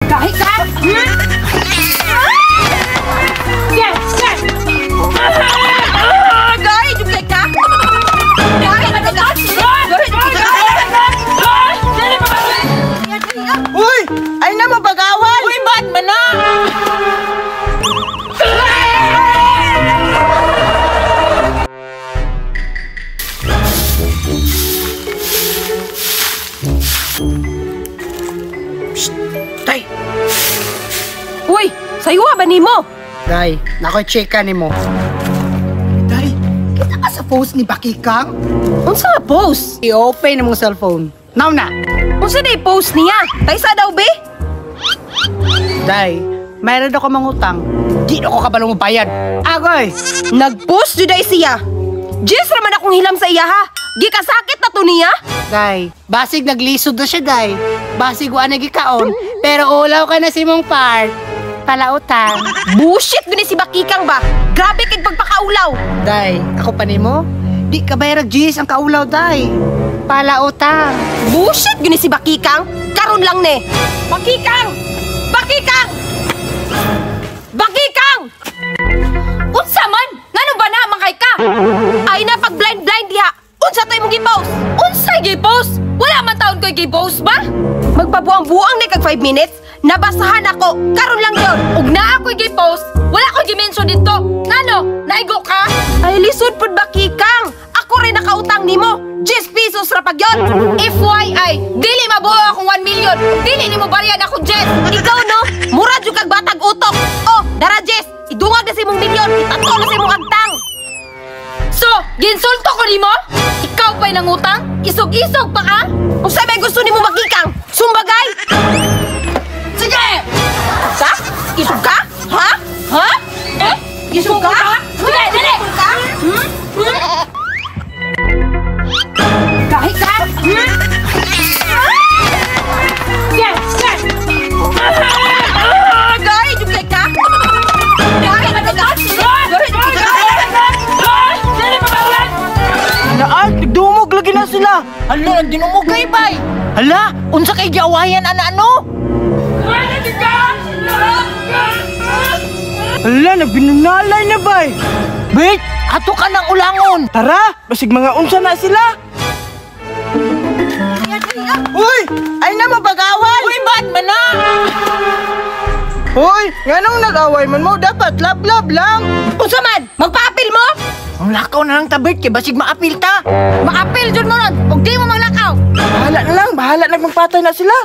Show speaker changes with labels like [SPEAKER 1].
[SPEAKER 1] Kahit ka? Yes! Yes! Gay! Dugay ka? Gay! Ano ka?
[SPEAKER 2] Uy! Ay na mapag-awal!
[SPEAKER 1] Uy, ba't man na?
[SPEAKER 2] Day!
[SPEAKER 1] Uy! Sayuha ba ni mo?
[SPEAKER 2] Day, nakoy-check ka ni mo. Day, kita ka sa post ni Bakikang?
[SPEAKER 1] Unsa nga post?
[SPEAKER 2] I-open mong cellphone. Now na!
[SPEAKER 1] Unsa na i-post niya? Taysa daw, be?
[SPEAKER 2] Day, mayroon ako mangutang. Di ako kabalong bayad. Agoy!
[SPEAKER 1] Nag-post jud ay siya. Jis raman akong hilam sa iya ha. Gikasakit na to niya?
[SPEAKER 2] Day, basig naglisod na siya, Day. Basig wa nagikaon. Pero ulaw ka na si mong part. Palautang.
[SPEAKER 1] Bullshit gani si Bakikang ba? Grabe kay pagpakaulaw.
[SPEAKER 2] Day, ako pa nimo? Di ka bayarag Gis ang kaulaw, Day. Palautang.
[SPEAKER 1] Bullshit gani si Bakikang. Karon lang ne. Bakikang! Bakikang! Bakikang! Unsa man? Ngano ba na makay ka? Ay na pag blind diha. Unsa tay mong gi-post? Unsa gi-post? Wala man taon ko'y gi-post ba? Magpabuang-buang ni kag 5 minutes. Nabasahan ako. Karon lang yon. Ug naa ako'y gi-post. Wala ko'y gi-mention dito. Ngano? Naigo ka? Ay lisod pud Bakikang. Ako rin nakautang nimo. 10 pesos ra pag yon. FYI, dili mabuo akong 1 million. Dili nimo bariyan ako 10. Ikaw no? Mura jud kag batag utok. Oh, dara 10. Idungag na si mong milyon. Itato na si mong agtang. So, ginsulto ko nimo? Ikaw pa'y nangutang? Isog-isog pa ka? Kung sabay gusto nimo Bakikang, sumbagay! Sige! Sa? Isog ka? Ha? Ha? Eh? Isog ka? Sige, dali! Ka? Kahit ka? Yes! Yes! Gay! Dugay ka? Gay! Ano ka?
[SPEAKER 2] Haan, nagdumog lagi na sila. Hala, nagdinumog kay bay. Hala, unsa kay giawayan ano? Hala, nagbinunalay na bay. Wait, ato ka ng ulangon. Tara, basig mga unsa na sila. Uy, ay na mapag-awal.
[SPEAKER 1] Uy, ba't man na?
[SPEAKER 2] Uy, nganong nag-away man mo? Dapat lab-lab lang.
[SPEAKER 1] Unsa man? Magpa-apil mo?
[SPEAKER 2] Ang lakaw na lang tabit kay basig maapil ta.
[SPEAKER 1] Maapil jud mo nun. Ug di mo maglakaw.
[SPEAKER 2] Bahala na lang, bahala nagmagpatay na sila.